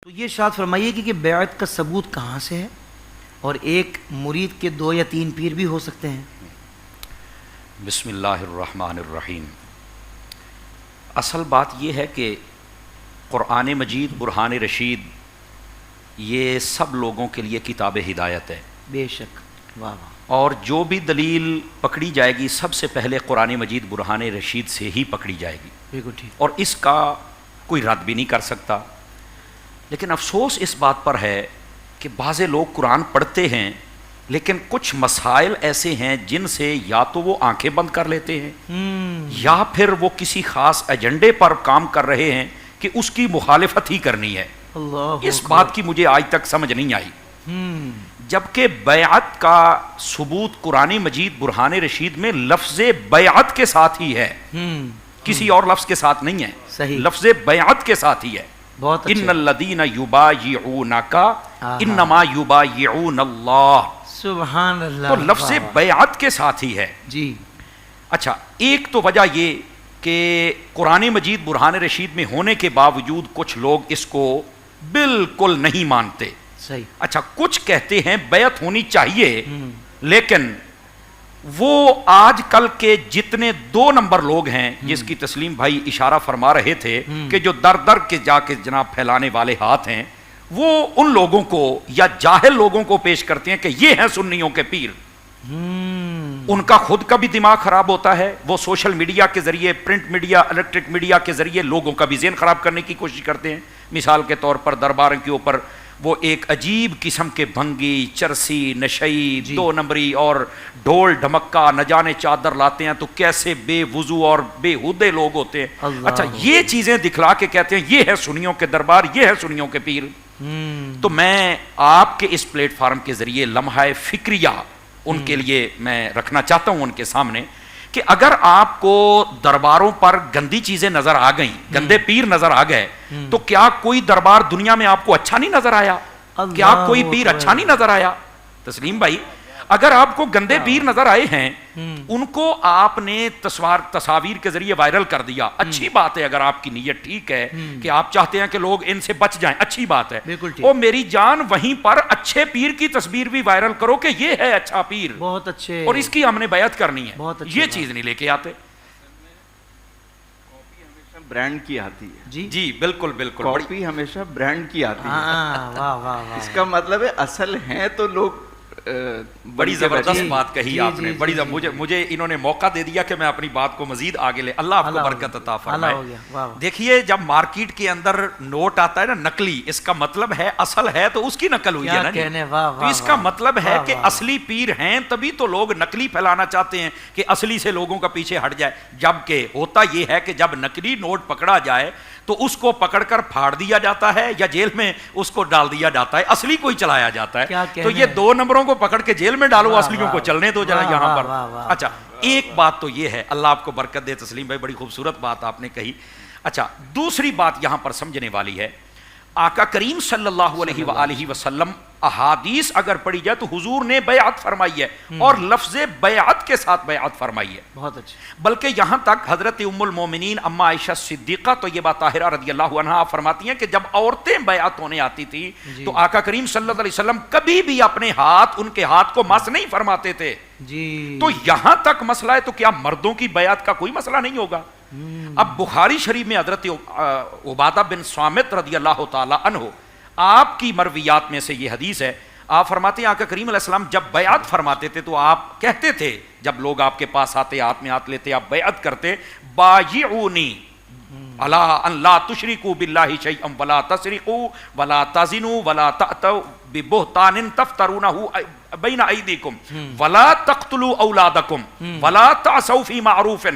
تو یہ ارشاد فرمائیے کہ بیعت کا ثبوت کہاں سے ہے، اور ایک مرید کے 2 یا 3 پیر بھی ہو سکتے ہیں؟ بسم اللہ الرحمن الرحیم۔ اصل بات یہ ہے کہ قرآن مجید، برہان رشید، یہ سب لوگوں کے لیے کتاب ہدایت ہے۔ بے شک، واہ واہ۔ اور جو بھی دلیل پکڑی جائے گی سب سے پہلے قرآن مجید برہان رشید سے ہی پکڑی جائے گی، بالکل ٹھیک۔ اور اس کا کوئی رد بھی نہیں کر سکتا۔ لیکن افسوس اس بات پر ہے کہ بعض لوگ قرآن پڑھتے ہیں لیکن کچھ مسائل ایسے ہیں جن سے یا تو وہ آنکھیں بند کر لیتے ہیں یا پھر وہ کسی خاص ایجنڈے پر کام کر رہے ہیں کہ اس کی مخالفت ہی کرنی ہے۔ اس بات کی مجھے آج تک سمجھ نہیں آئی، جبکہ بیعت کا ثبوت قرآن مجید برہان رشید میں لفظ بیعت کے ساتھ ہی ہے، کسی اور لفظ کے ساتھ نہیں ہے، صحیح، لفظ بیعت کے ساتھ ہی ہے۔ بہت اچھا۔ ان الذین یبایعونک انما یبایعون اللہ، سبحان اللہ، تو لفظ بیعت کے ساتھ ہی ہے۔ جی اچھا، ایک تو وجہ یہ کہ قرآن مجید برہان رشید میں ہونے کے باوجود کچھ لوگ اس کو بالکل نہیں مانتے۔ صحیح۔ اچھا، کچھ کہتے ہیں بیعت ہونی چاہیے، لیکن وہ آج کل کے جتنے 2 نمبر لوگ ہیں جس کی تسلیم بھائی اشارہ فرما رہے تھے کہ جو در در کے جا کے جناب پھیلانے والے ہاتھ ہیں، وہ ان لوگوں کو یا جاہل لوگوں کو پیش کرتے ہیں کہ یہ ہیں سنیوں کے پیر۔ ان کا خود کا بھی دماغ خراب ہوتا ہے، وہ سوشل میڈیا کے ذریعے، پرنٹ میڈیا، الیکٹرک میڈیا کے ذریعے لوگوں کا بھی ذہن خراب کرنے کی کوشش کرتے ہیں۔ مثال کے طور پر درباروں کے اوپر وہ ایک عجیب قسم کے بھنگی، چرسی، نشئی، 2 نمبری اور ڈھول ڈھمکا نہ جانے چادر لاتے ہیں، تو کیسے بے وضو اور بے ہودے لوگ ہوتے ہیں۔ اچھا، یہ چیزیں دکھلا کے کہتے ہیں یہ ہے سنیوں کے دربار، یہ ہے سنیوں کے پیر۔ تو میں آپ کے اس پلیٹ فارم کے ذریعے لمحہ فکریہ ان کے لیے میں رکھنا چاہتا ہوں ان کے سامنے کہ اگر آپ کو درباروں پر گندی چیزیں نظر آ گئیں، گندے پیر نظر آ گئے، تو کیا کوئی دربار دنیا میں آپ کو اچھا نہیں نظر آیا؟ کیا کوئی پیر اچھا نہیں نظر آیا؟ تسلیم بھائی، اگر آپ کو گندے پیر نظر آئے ہیں، ان کو آپ نے تصاویر کے ذریعے وائرل کر دیا، اچھی بات ہے۔ اگر آپ کی نیت ٹھیک ہے کہ آپ چاہتے ہیں کہ لوگ ان سے بچ جائیں، اچھی بات ہے۔ اور میری جان وہیں پر اچھے پیر کی تصویر بھی وائرل کرو کہ یہ ہے اچھا پیر، بہت اچھے، اور اس کی ہم نے بیعت کرنی ہے، اچھے، یہ چیز نہیں لے کے آتے۔ برانڈ کی آتی ہے، جی بالکل بالکل، کاپی ہمیشہ برانڈ کی آتی ہے۔ واہ واہ، اس کا مطلب ہے اصل ہیں تو لوگ بڑی زبردست بات کہی آپ نے، بڑی مجھے انہوں نے موقع دے دیا کہ میں اپنی بات کو مزید آگے لے۔ اللہ آپ کو برکت عطا فرمائے۔ دیکھیے، جب مارکیٹ کے اندر نوٹ آتا ہے نا نقلی، اس کا مطلب ہے اصل ہے تو اس کی نقل ہوئی ہے نا، تو اس کا مطلب ہے کہ اصلی پیر ہیں، تبھی تو لوگ نقلی پھیلانا چاہتے ہیں کہ اصلی سے لوگوں کا پیچھے ہٹ جائے۔ جبکہ ہوتا یہ ہے کہ جب نقلی نوٹ پکڑا جائے تو اس کو پکڑ کر پھاڑ دیا جاتا ہے یا جیل میں اس کو ڈال دیا جاتا ہے، اصلی کو ہی چلایا جاتا ہے۔ تو یہ 2 نمبروں کو پکڑ کے جیل میں ڈالو، اصلیوں کو چلنے دو ذرا یہاں پر۔ اچھا، ایک بات تو یہ ہے، اللہ آپ کو برکت دے تسلیم بھائی، بڑی خوبصورت بات آپ نے کہی۔ اچھا، دوسری بات یہاں پر سمجھنے والی ہے، آقا کریم صلی اللہ علیہ وآلہ وسلم احادیث اگر پڑھی جائے تو حضور نے بیعت فرمائی ہے، اور لفظ بیعت کے ساتھ بیعت فرمائی ہے۔ بہت اچھا۔ بلکہ یہاں تک حضرت ام المومنین اما عائشہ صدیقہ طیبہ طاہرہ رضی اللہ عنہا فرماتی ہیں کہ جب عورتیں بیعت ہونے آتی تھی تو آقا کریم صلی اللہ علیہ وسلم کبھی بھی اپنے ہاتھ، ان کے ہاتھ کو مس نہیں فرماتے تھے۔ تو یہاں تک مسئلہ ہے، تو کیا مردوں کی بیعت کا کوئی مسئلہ نہیں ہوگا؟ اب بخاری شریف میں حضرت عبادہ بن صامت رضی اللہ تعالی عنہ، آپ کی مرویات میں سے یہ حدیث ہے، آپ فرماتے ہیں آقا کریم علیہ السلام جب بیعت فرماتے تھے تو آپ کہتے تھے، جب لوگ آپ کے پاس آتے، ہاتھ میں ہاتھ لیتے، آپ بیعت کرتے، بایعونی الا ان لا تشرکوا باللہ شیئا ولا تسرقوا ولا تزنوا ولا تأتوا ببہتان تفترونہ بین ایدیکم ولا تقتلوا اولادکم ولا تعصوا فی معروف۔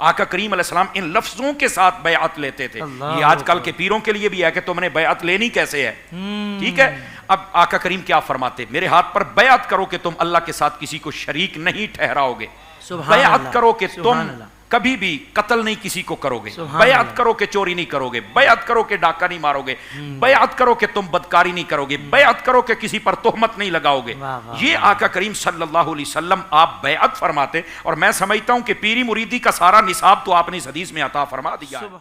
آقا کریم علیہ السلام ان لفظوں کے ساتھ بیعت لیتے تھے۔ یہ آج کل کے پیروں کے لیے بھی ہے کہ تم نے بیعت لینی کیسے ہے، ٹھیک ہے۔ اب آقا کریم کیا فرماتے، میرے ہاتھ پر بیعت کرو کہ تم اللہ کے ساتھ کسی کو شریک نہیں ٹھہراؤ گے، بیعت کرو کہ تم کبھی بھی قتل نہیں کسی کو کرو گے، بیعت کرو کہ چوری نہیں کرو گے، بیعت کرو کہ ڈاکہ نہیں مارو گے، بیعت کرو کہ تم بدکاری نہیں کرو گے، بیعت کرو کہ کسی پر تہمت نہیں لگاؤ گے۔ یہ آقا کریم صلی اللہ علیہ وسلم آپ بیعت فرماتے، اور میں سمجھتا ہوں کہ پیری مریدی کا سارا نصاب تو آپ نے اس حدیث میں عطا فرما دیا ہے۔